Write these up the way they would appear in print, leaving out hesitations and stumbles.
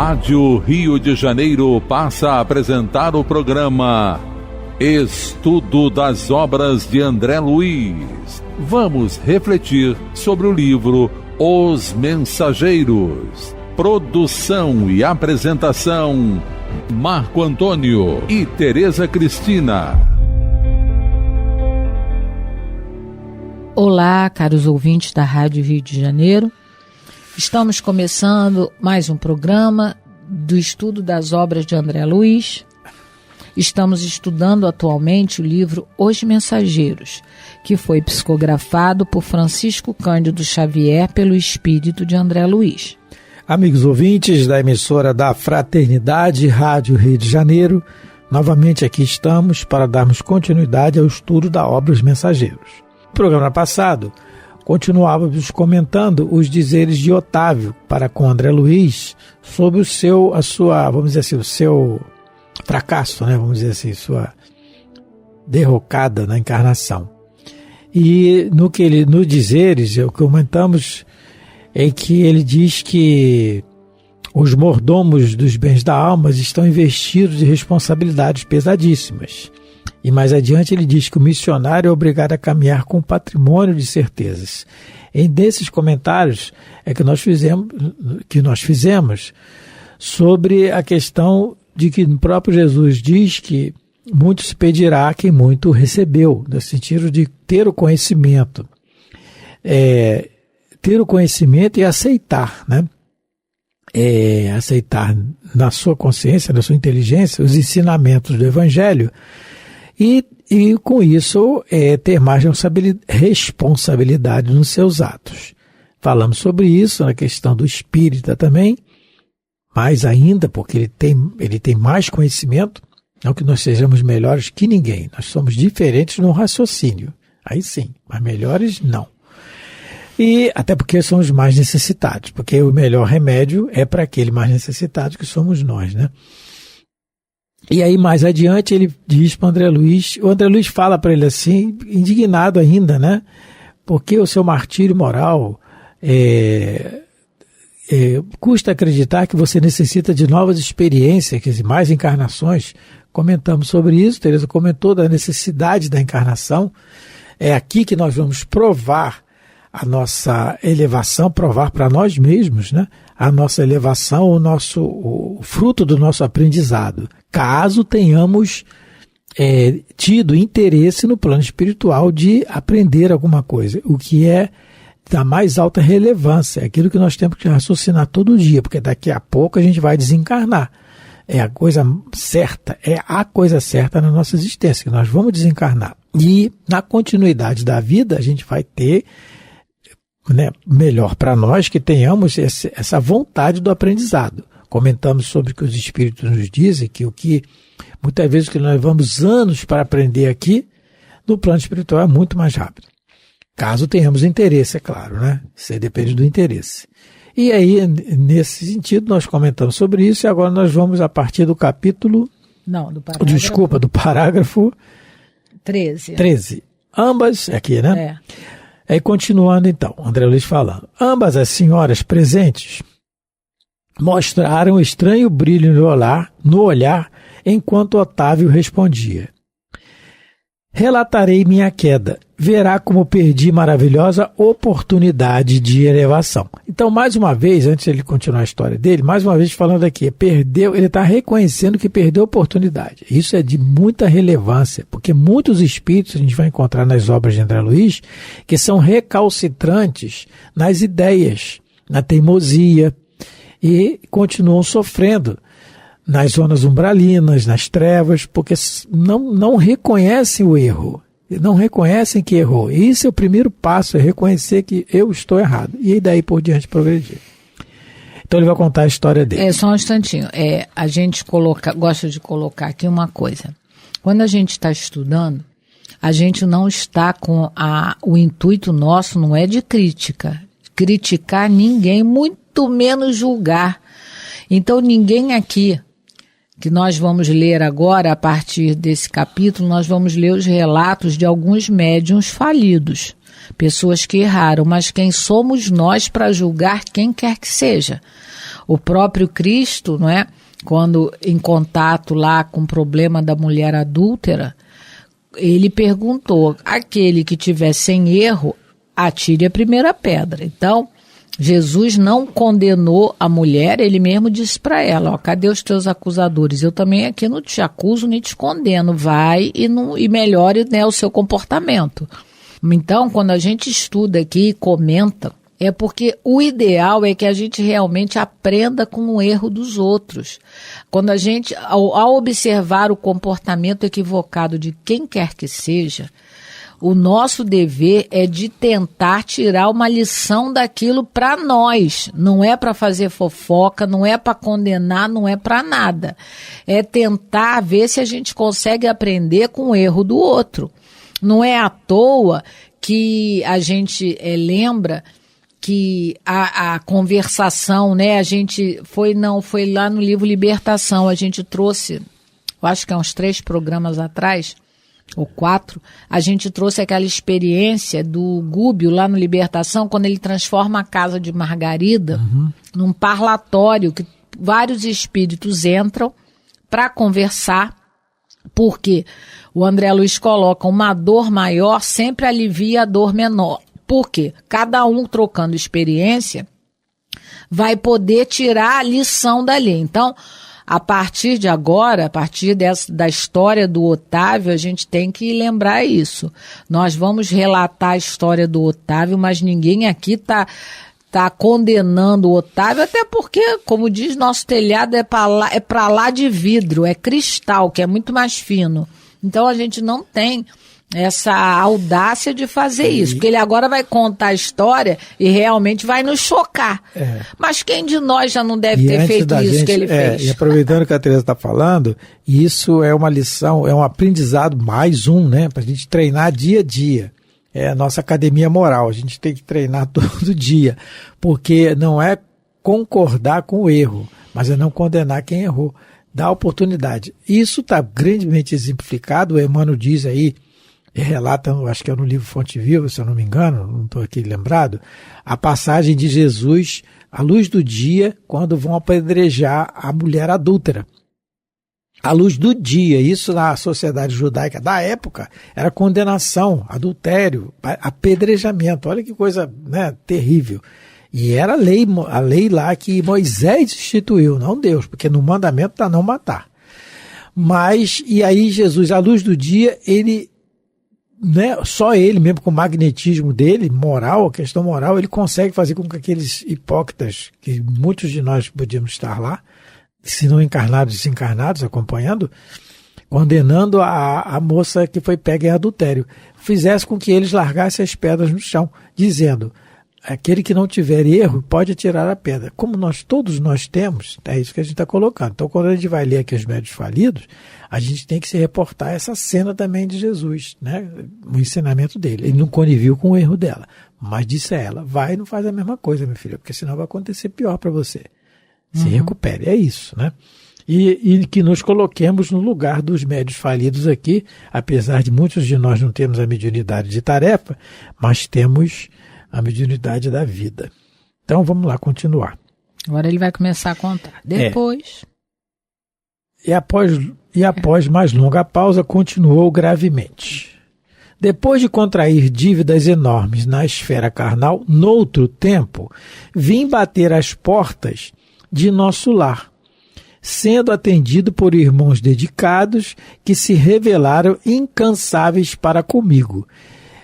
Rádio Rio de Janeiro passa a apresentar o programa Estudo das Obras de André Luiz. Vamos refletir sobre o livro Os Mensageiros. Produção e apresentação, Marco Antônio e Tereza Cristina. Olá, caros ouvintes da Rádio Rio de Janeiro. Estamos começando mais um programa do estudo das obras de André Luiz. Estamos estudando atualmente o livro Os Mensageiros, que foi psicografado por Francisco Cândido Xavier pelo espírito de André Luiz. Amigos ouvintes da emissora da Fraternidade Rádio Rio de Janeiro, novamente aqui estamos para darmos continuidade ao estudo da obra Os Mensageiros. No programa passado, continuávamos comentando os dizeres de Otávio para com André Luiz sobre o seu fracasso, vamos dizer assim, sua derrocada na encarnação. E no dizeres, o que comentamos é que ele diz que os mordomos dos bens da alma estão investidos de responsabilidades pesadíssimas. E mais adiante ele diz que o missionário é obrigado a caminhar com um patrimônio de certezas. E desses comentários é que nós fizemos sobre a questão de que o próprio Jesus diz que muito se pedirá a quem muito recebeu, no sentido de ter o conhecimento. Ter o conhecimento e aceitar, aceitar na sua consciência, na sua inteligência, os ensinamentos do Evangelho e com isso ter mais responsabilidade nos seus atos. Falamos sobre isso na questão do espírita também, mais ainda porque ele tem mais conhecimento, não que nós sejamos melhores que ninguém, nós somos diferentes no raciocínio, aí sim, mas melhores não. E até porque somos mais necessitados, porque o melhor remédio é para aquele mais necessitado que somos nós, E aí mais adiante ele diz para o André Luiz fala para ele assim, indignado ainda, porque o seu martírio moral custa acreditar que você necessita de novas experiências, quer dizer, mais encarnações. Comentamos sobre isso, Tereza comentou da necessidade da encarnação. É aqui que nós vamos provar a nossa elevação, provar para nós mesmos, a nossa elevação, o fruto do nosso aprendizado, caso tenhamos tido interesse no plano espiritual de aprender alguma coisa, o que é da mais alta relevância, é aquilo que nós temos que raciocinar todo dia, porque daqui a pouco a gente vai desencarnar. É a coisa certa na nossa existência, que nós vamos desencarnar. E na continuidade da vida a gente vai ter melhor para nós que tenhamos essa vontade do aprendizado. Comentamos sobre o que os espíritos nos dizem, que muitas vezes que nós levamos anos para aprender aqui, no plano espiritual é muito mais rápido. Caso tenhamos interesse, é claro, Isso aí depende do interesse. E aí, nesse sentido, nós comentamos sobre isso e agora nós vamos a partir do capítulo... do parágrafo... 13. Ambas, aqui, Aí continuando então, André Luiz falando. Ambas as senhoras presentes mostraram estranho brilho no olhar enquanto Otávio respondia. Relatarei minha queda. Verá como perdi maravilhosa oportunidade de elevação. Então, mais uma vez, antes de ele continuar a história dele, mais uma vez falando aqui, ele está reconhecendo que perdeu a oportunidade. Isso é de muita relevância, porque muitos espíritos a gente vai encontrar nas obras de André Luiz que são recalcitrantes nas ideias, na teimosia e continuam sofrendo nas zonas umbralinas, nas trevas, porque não reconhecem o erro. Não reconhecem que errou. E isso é o primeiro passo, é reconhecer que eu estou errado. E aí daí por diante progredir. Então ele vai contar a história dele. Só um instantinho. A gente gosta de colocar aqui uma coisa. Quando a gente está estudando, a gente não está com o intuito nosso não é de criticar ninguém, muito menos julgar. Então ninguém aqui que nós vamos ler agora, a partir desse capítulo, nós vamos ler os relatos de alguns médiuns falidos. pessoas que erraram, mas quem somos nós para julgar quem quer que seja? O próprio Cristo, não é? Quando em contato lá com o problema da mulher adúltera, ele perguntou, aquele que tiver sem erro, atire a primeira pedra. Então, Jesus não condenou a mulher, ele mesmo disse para ela, cadê os teus acusadores? Eu também aqui não te acuso nem te condeno, vai e melhore, né, o seu comportamento. Então, quando a gente estuda aqui e comenta, é porque o ideal é que a gente realmente aprenda com o erro dos outros. Quando a gente, ao observar o comportamento equivocado de quem quer que seja, o nosso dever é de tentar tirar uma lição daquilo para nós. Não é para fazer fofoca, não é para condenar, não é para nada. É tentar ver se a gente consegue aprender com o erro do outro. Não é à toa que a gente lembra que a conversação, né? A gente foi lá no livro Libertação, a gente trouxe, eu acho que há uns 3 programas atrás, ou 4, a gente trouxe aquela experiência do Gúbio lá no Libertação, quando ele transforma a casa de Margarida num parlatório, que vários espíritos entram para conversar, porque o André Luiz coloca uma dor maior sempre alivia a dor menor. Por quê? Cada um trocando experiência vai poder tirar a lição dali. Então, a partir de agora, a partir da história do Otávio, a gente tem que lembrar isso. Nós vamos relatar a história do Otávio, mas ninguém aqui está condenando o Otávio, até porque, como diz nosso telhado, é para lá de vidro, é cristal, que é muito mais fino. Então, a gente não tem essa audácia de fazer isso, porque ele agora vai contar a história e realmente vai nos chocar. Mas quem de nós já não deve ter feito isso que ele fez? E aproveitando que a Teresa está falando, isso é uma lição, é um aprendizado mais né, para a gente treinar dia a dia. É a nossa academia moral, a gente tem que treinar todo dia, porque não é concordar com o erro, mas é não condenar quem errou, dar oportunidade. Isso está grandemente exemplificado, o Emmanuel diz aí, relata, acho que é no livro Fonte Viva, se eu não me engano, não estou aqui lembrado, a passagem de Jesus à luz do dia, quando vão apedrejar a mulher adúltera. À luz do dia, isso na sociedade judaica da época, era condenação, adultério, apedrejamento. Olha que coisa, né, terrível. E era a lei lá que Moisés instituiu, não Deus, porque no mandamento está não matar. Mas, e aí Jesus, à luz do dia, ele, né, só ele mesmo, com o magnetismo dele, moral, a questão moral, ele consegue fazer com que aqueles hipócritas, que muitos de nós podíamos estar lá, se não encarnados, desencarnados, acompanhando, condenando a moça que foi pega em adultério, fizesse com que eles largassem as pedras no chão, dizendo, aquele que não tiver erro pode atirar a pedra. Como todos nós temos, é isso que a gente está colocando. Então, quando a gente vai ler aqui os médios falidos, a gente tem que se reportar essa cena também de Jesus, né? O ensinamento dele. Ele não coniveu com o erro dela, mas disse a ela, vai e não faz a mesma coisa, minha filha, porque senão vai acontecer pior para você. Se recupere, é isso, né? E que nos coloquemos no lugar dos médios falidos aqui, apesar de muitos de nós não termos a mediunidade de tarefa, mas temos a mediunidade da vida. Então vamos lá continuar. Agora ele vai começar a contar. Depois. E após mais longa pausa, continuou gravemente. Depois de contrair dívidas enormes na esfera carnal, noutro tempo, vim bater às portas de nosso lar, sendo atendido por irmãos dedicados que se revelaram incansáveis para comigo.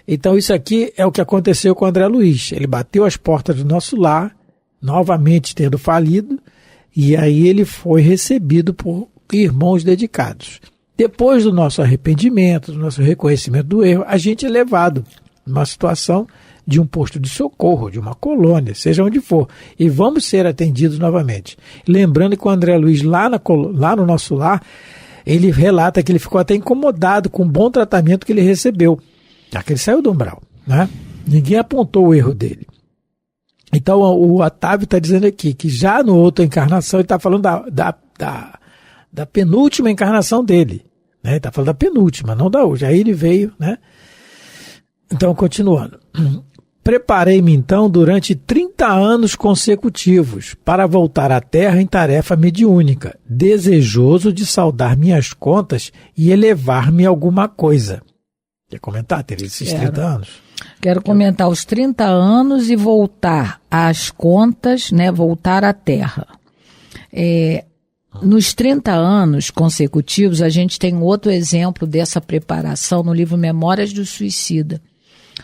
Então isso aqui é o que aconteceu com o André Luiz. Ele bateu as portas do nosso lar, novamente tendo falido, e aí ele foi recebido por irmãos dedicados. Depois do nosso arrependimento, do nosso reconhecimento do erro, a gente é levado numa situação de um posto de socorro, de uma colônia, seja onde for, e vamos ser atendidos novamente. Lembrando que o André Luiz, lá no nosso lar, ele relata que ele ficou até incomodado com o bom tratamento que ele recebeu, já que ele saiu do umbral, né? Ninguém apontou o erro dele. Então o Otávio está dizendo aqui que já no outra encarnação, ele está falando da penúltima encarnação dele, né? Ele está falando da penúltima, não da hoje. Aí ele veio, né? Então, continuando. Preparei-me então durante 30 anos consecutivos para voltar à Terra em tarefa mediúnica, desejoso de saldar minhas contas e elevar-me a alguma coisa. Quer comentar, Tereza, esses 30 anos? Quero comentar os 30 anos e voltar às contas, né, voltar à Terra. Nos 30 anos consecutivos, a gente tem outro exemplo dessa preparação no livro Memórias do Suicida.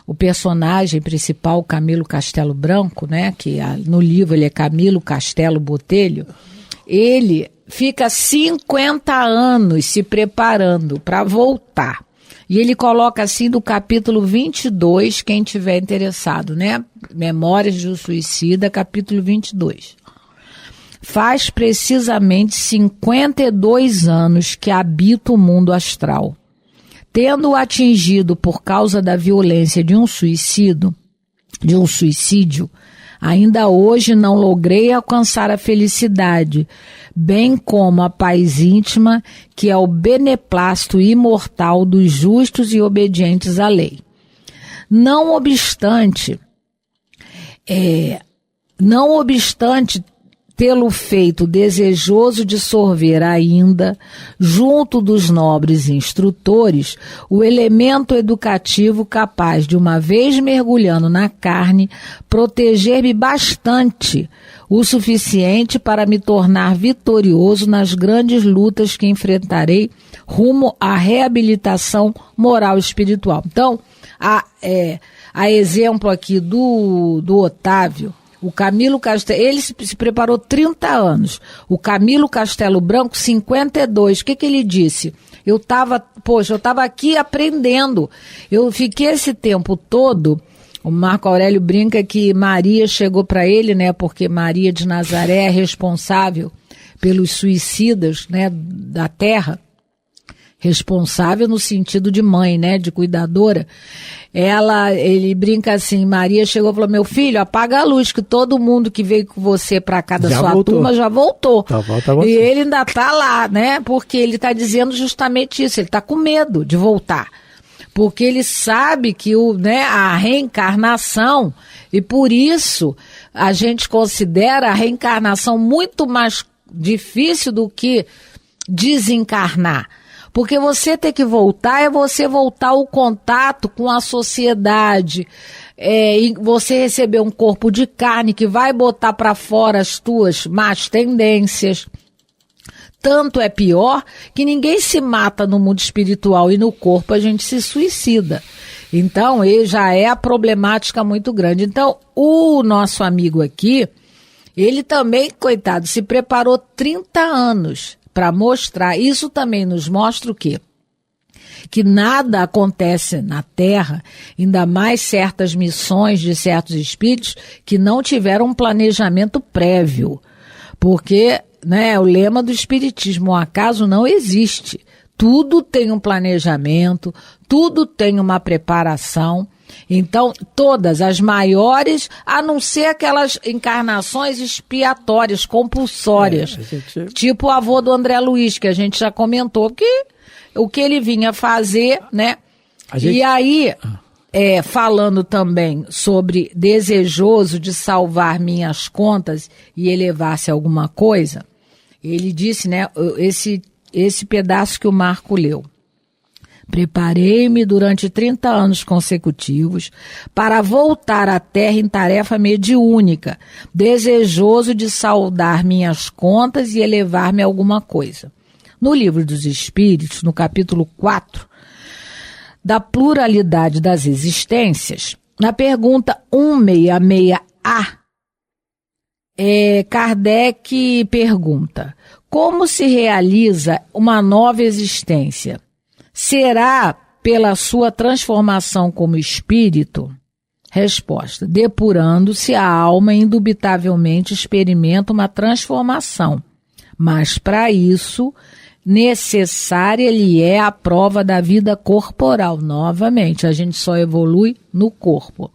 O personagem principal, Camilo Castelo Branco, né, que no livro ele é Camilo Castelo Botelho, ele fica 50 anos se preparando para voltar. E ele coloca assim do capítulo 22, quem tiver interessado, né? Memórias do Suicida, capítulo 22. Faz precisamente 52 anos que habita o mundo astral. Tendo atingido por causa da violência de um suicídio, ainda hoje não logrei alcançar a felicidade, bem como a paz íntima, que é o beneplácito imortal dos justos e obedientes à lei. Não obstante tê-lo feito desejoso de sorver ainda, junto dos nobres instrutores, o elemento educativo capaz de, uma vez mergulhando na carne, proteger-me bastante, o suficiente para me tornar vitorioso nas grandes lutas que enfrentarei rumo à reabilitação moral e espiritual. Então, a exemplo aqui do Otávio, o Camilo Castelo, ele se preparou 30 anos. O Camilo Castelo Branco, 52. O que ele disse? Eu estava aqui aprendendo. Eu fiquei esse tempo todo. O Marco Aurélio brinca que Maria chegou para ele, né? Porque Maria de Nazaré é responsável pelos suicidas, né? Da terra. Responsável no sentido de mãe, né? De cuidadora. Ele brinca assim, Maria chegou e falou, meu filho, apaga a luz, que todo mundo que veio com você pra cá da sua turma já voltou. E ele ainda tá lá, né? Porque ele tá dizendo justamente isso, ele tá com medo de voltar. Porque ele sabe que a reencarnação, e por isso a gente considera a reencarnação muito mais difícil do que desencarnar. Porque você ter que voltar é você voltar ao contato com a sociedade, e você receber um corpo de carne que vai botar para fora as tuas más tendências. Tanto é pior que ninguém se mata no mundo espiritual e no corpo a gente se suicida. Então, já é a problemática muito grande. Então, o nosso amigo aqui, ele também, coitado, se preparou 30 anos para mostrar. Isso também nos mostra o quê? Que nada acontece na Terra, ainda mais certas missões de certos espíritos que não tiveram um planejamento prévio. Porque, o lema do espiritismo, o acaso não existe. Tudo tem um planejamento, tudo tem uma preparação. Então, todas as maiores, a não ser aquelas encarnações expiatórias, compulsórias, tipo o avô do André Luiz, que a gente já comentou, que o que ele vinha fazer, né? E aí, falando também sobre desejoso de salvar minhas contas e elevar-se a alguma coisa, ele disse, né, esse pedaço que o Marco leu. Preparei-me durante 30 anos consecutivos para voltar à Terra em tarefa mediúnica, desejoso de saldar minhas contas e elevar-me a alguma coisa. No Livro dos Espíritos, no capítulo 4, da pluralidade das existências, na pergunta 166A, Kardec pergunta: como se realiza uma nova existência? Será pela sua transformação como espírito? Resposta: depurando-se, a alma indubitavelmente experimenta uma transformação, mas para isso necessária lhe é a prova da vida corporal. Novamente, a gente só evolui no corpo.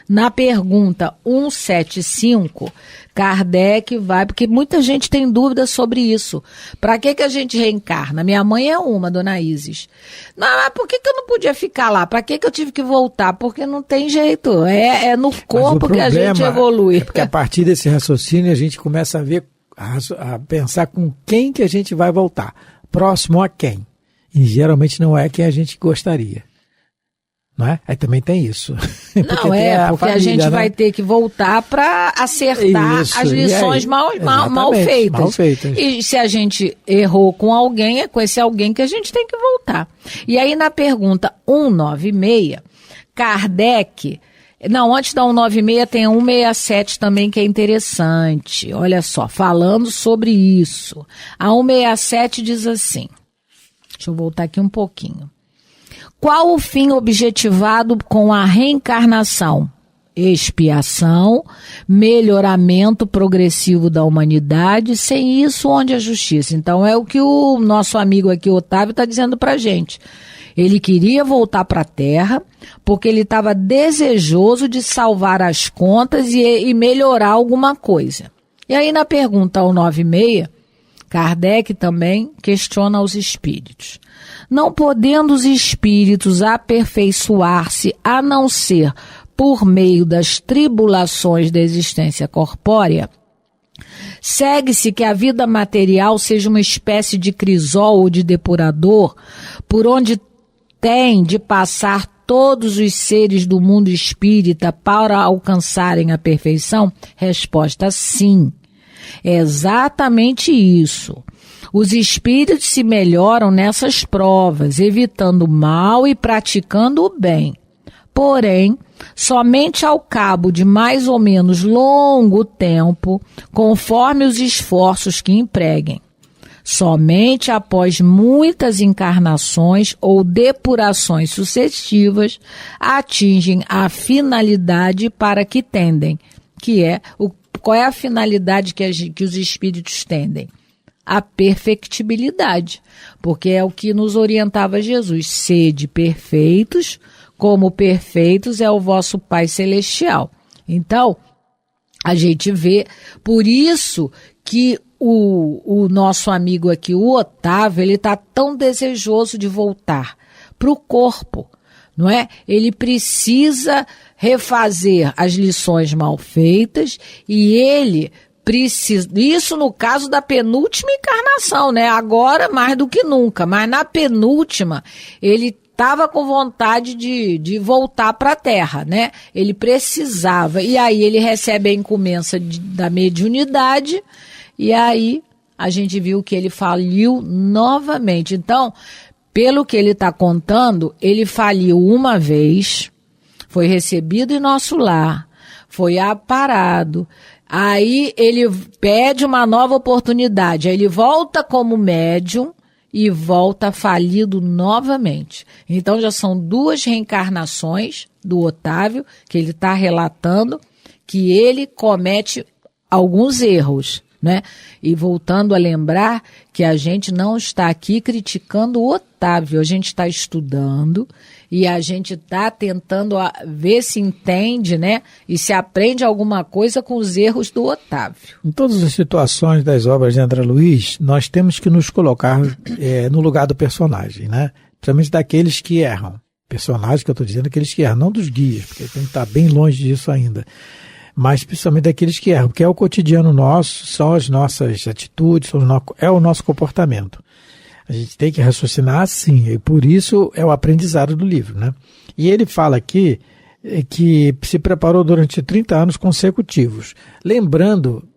Na pergunta 175, Kardec vai, porque muita gente tem dúvida sobre isso. Para que a gente reencarna? Minha mãe é uma, dona Isis. Não, mas por que eu não podia ficar lá? Para que eu tive que voltar? Porque não tem jeito. É no corpo que a gente evolui. É porque a partir desse raciocínio a gente começa a ver, a pensar com quem que a gente vai voltar. Próximo a quem? E geralmente não é quem a gente gostaria. Não é? Aí também tem isso. Não, porque a gente vai ter que voltar para acertar as lições mal feitas. E se a gente errou com alguém, é com esse alguém que a gente tem que voltar. E aí na pergunta 196, Kardec... Não, antes da 196 tem a 167 também que é interessante. Olha só, falando sobre isso. A 167 diz assim, deixa eu voltar aqui um pouquinho. Qual o fim objetivado com a reencarnação? Expiação, melhoramento progressivo da humanidade, sem isso onde a justiça? Então é o que o nosso amigo aqui, Otávio, está dizendo para a gente. Ele queria voltar para a Terra porque ele estava desejoso de salvar as contas e melhorar alguma coisa. E aí na pergunta 196, Kardec também questiona os espíritos. Não podendo os espíritos aperfeiçoar-se a não ser por meio das tribulações da existência corpórea, segue-se que a vida material seja uma espécie de crisol ou de depurador por onde tem de passar todos os seres do mundo espírita para alcançarem a perfeição? Resposta: sim. É exatamente isso. Os espíritos se melhoram nessas provas, evitando o mal e praticando o bem. Porém, somente ao cabo de mais ou menos longo tempo, conforme os esforços que empreguem. Somente após muitas encarnações ou depurações sucessivas, atingem a finalidade para que tendem, que é qual é a finalidade que os espíritos tendem? A perfectibilidade, porque é o que nos orientava Jesus. Sede perfeitos, como perfeitos é o vosso Pai Celestial. Então, a gente vê, por isso que o nosso amigo aqui, o Otávio, ele está tão desejoso de voltar para o corpo, não é? Ele precisa refazer as lições mal feitas e ele precisa, isso no caso da penúltima encarnação, né? Agora mais do que nunca, mas na penúltima ele estava com vontade de voltar para a Terra, né? Ele precisava, e aí ele recebe a incumbência da mediunidade, e aí a gente viu que ele faliu novamente. Então, pelo que ele está contando, ele faliu uma vez, foi recebido em nosso lar, foi aparado, aí ele pede uma nova oportunidade, aí ele volta como médium e volta falido novamente. Então já são 2 reencarnações do Otávio, que ele está relatando, que ele comete alguns erros, né? E voltando a lembrar que a gente não está aqui criticando o Otávio, a gente está estudando e a gente está tentando ver se entende, né? E se aprende alguma coisa com os erros do Otávio. Em todas as situações das obras de André Luiz, nós temos que nos colocar no lugar do personagem, né? Principalmente daqueles que erram. Personagem que eu estou dizendo, aqueles que erram, não dos guias, porque tem que estar bem longe disso ainda. Mas principalmente daqueles que erram, porque é o cotidiano nosso, são as nossas atitudes, é o nosso comportamento. A gente tem que raciocinar assim, e por isso é o aprendizado do livro, né? E ele fala aqui que se preparou durante 30 anos consecutivos.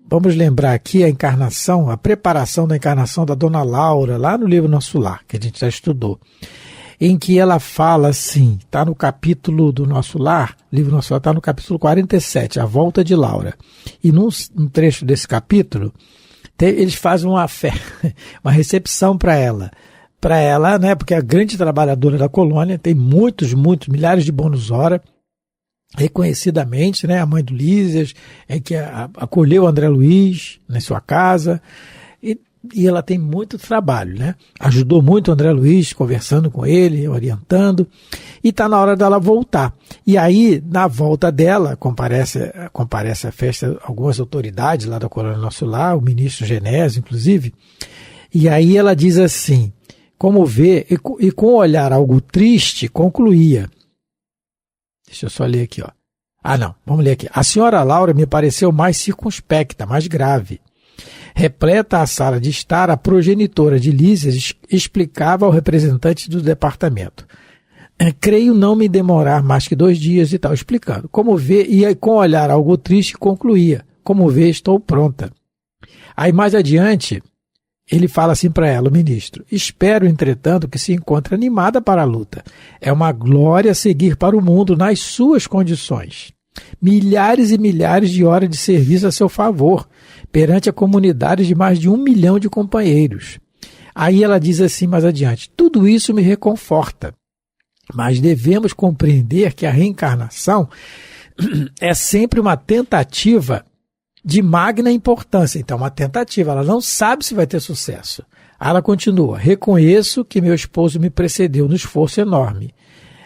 Vamos lembrar aqui a encarnação, a preparação da encarnação da Dona Laura, lá no livro Nosso Lar, que a gente já estudou, em que ela fala assim, está no capítulo do Nosso Lar, livro Nosso Lar, está no capítulo 47, A Volta de Laura. E num trecho desse capítulo, eles fazem uma recepção para ela, né, porque é a grande trabalhadora da colônia, tem muitos, milhares de bônus hora, reconhecidamente, né, a mãe do Lísias, que acolheu André Luiz na sua casa, e e ela tem muito trabalho, né? Ajudou muito o André Luiz, conversando com ele, orientando, e está na hora dela voltar. E aí, na volta dela, comparece à festa algumas autoridades lá da Colônia Nosso Lar, o ministro Genésio, inclusive, e aí ela diz assim, como vê, e com um olhar algo triste, concluía. Deixa eu só ler aqui, ó. Vamos ler aqui. A senhora Laura me pareceu mais circunspecta, mais grave. Repleta a sala de estar, a progenitora de Lísias explicava ao representante do departamento. Creio não me demorar mais que 2 dias e tal, explicando. Como vê, e com um olhar algo triste concluía. Como vê, estou pronta. Aí mais adiante, ele fala assim para ela, o ministro. Espero, entretanto, que se encontre animada para a luta. É uma glória seguir para o mundo nas suas condições. Milhares e milhares de horas de serviço a seu favor, perante a comunidade de mais de 1 milhão de companheiros. Aí ela diz assim mais adiante, tudo isso me reconforta, mas devemos compreender que a reencarnação é sempre uma tentativa de magna importância. Então, uma tentativa, ela não sabe se vai ter sucesso. Aí ela continua, reconheço que meu esposo me precedeu no esforço enorme.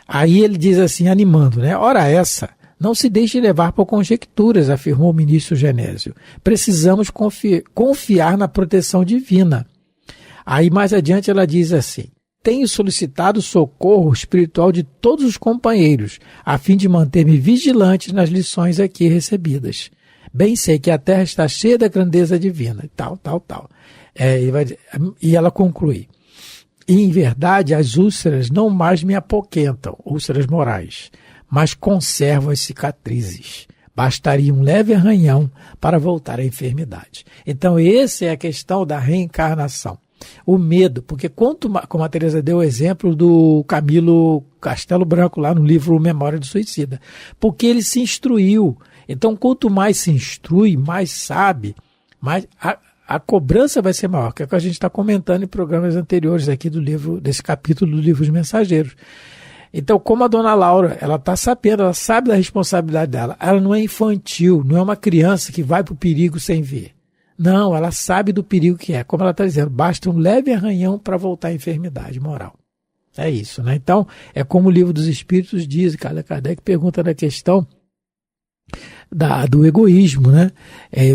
Aí ele diz assim, animando, né? Ora essa, não se deixe levar por conjecturas, afirmou o ministro Genésio. Precisamos confiar na proteção divina. Aí mais adiante ela diz assim, tenho solicitado socorro espiritual de todos os companheiros, a fim de manter-me vigilante nas lições aqui recebidas. Bem sei que a terra está cheia da grandeza divina, tal. E ela conclui, e em verdade as úlceras não mais me apoquentam, úlceras morais, mas conservam as cicatrizes. Bastaria um leve arranhão para voltar à enfermidade. Então, essa é a questão da reencarnação. O medo, porque como a Teresa deu o exemplo do Camilo Castelo Branco lá no livro Memória do Suicida, porque ele se instruiu. Então, quanto mais se instrui, mais sabe, mais a cobrança vai ser maior, que é o que a gente está comentando em programas anteriores aqui desse capítulo do Livro dos Mensageiros. Então, como a dona Laura, ela está sabendo, ela sabe da responsabilidade dela, ela não é infantil, não é uma criança que vai para o perigo sem ver. Não, ela sabe do perigo que é. Como ela está dizendo, basta um leve arranhão para voltar à enfermidade moral. É isso, né? Então, é como o Livro dos Espíritos diz, Kardec pergunta da questão do egoísmo, né?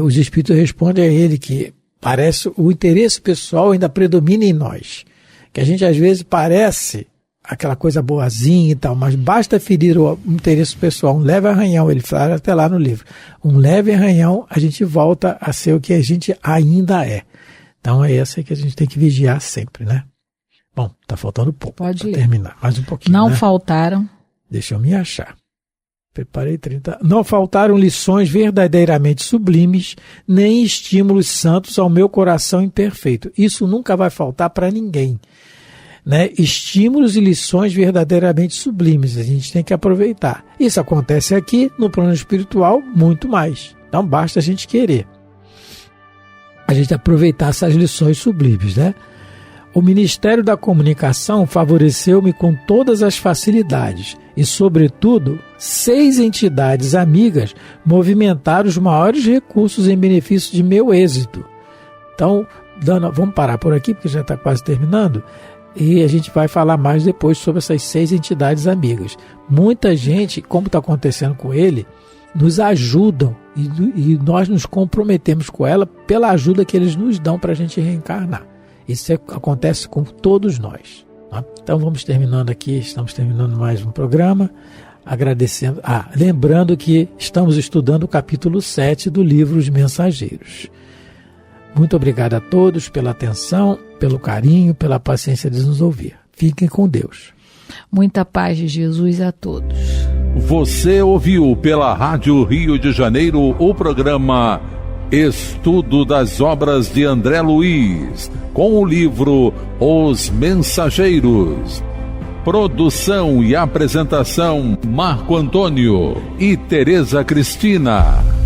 Os Espíritos respondem a ele que parece o interesse pessoal ainda predomina em nós. Que a gente às vezes parece aquela coisa boazinha e tal, mas basta ferir o interesse pessoal, um leve arranhão, ele fala até lá no livro, um leve arranhão, a gente volta a ser o que a gente ainda é. Então é essa que a gente tem que vigiar sempre, né? Bom, tá faltando pouco para terminar, mais um pouquinho. Não faltaram. Deixa eu me achar. Preparei 30. Não faltaram lições verdadeiramente sublimes, nem estímulos santos ao meu coração imperfeito. Isso nunca vai faltar para ninguém. Né? Estímulos e lições verdadeiramente sublimes, a gente tem que aproveitar. Isso acontece aqui, no plano espiritual, muito mais. Então basta a gente querer. A gente aproveitar essas lições sublimes, né? O Ministério da Comunicação favoreceu-me com todas as facilidades e, sobretudo, 6 entidades amigas movimentaram os maiores recursos em benefício de meu êxito. Então, vamos parar por aqui, porque já está quase terminando. E a gente vai falar mais depois sobre essas 6 entidades amigas. Muita gente, como está acontecendo com ele, nos ajudam e nós nos comprometemos com ela pela ajuda que eles nos dão para a gente reencarnar. Isso acontece com todos nós. Tá? Então vamos terminando aqui, estamos terminando mais um programa, agradecendo. Lembrando que estamos estudando o capítulo 7 do livro Os Mensageiros. Muito obrigado a todos pela atenção, pelo carinho, pela paciência de nos ouvir. Fiquem com Deus. Muita paz de Jesus a todos. Você ouviu pela Rádio Rio de Janeiro o programa Estudo das Obras de André Luiz, com o livro Os Mensageiros. Produção e apresentação Marco Antônio e Tereza Cristina.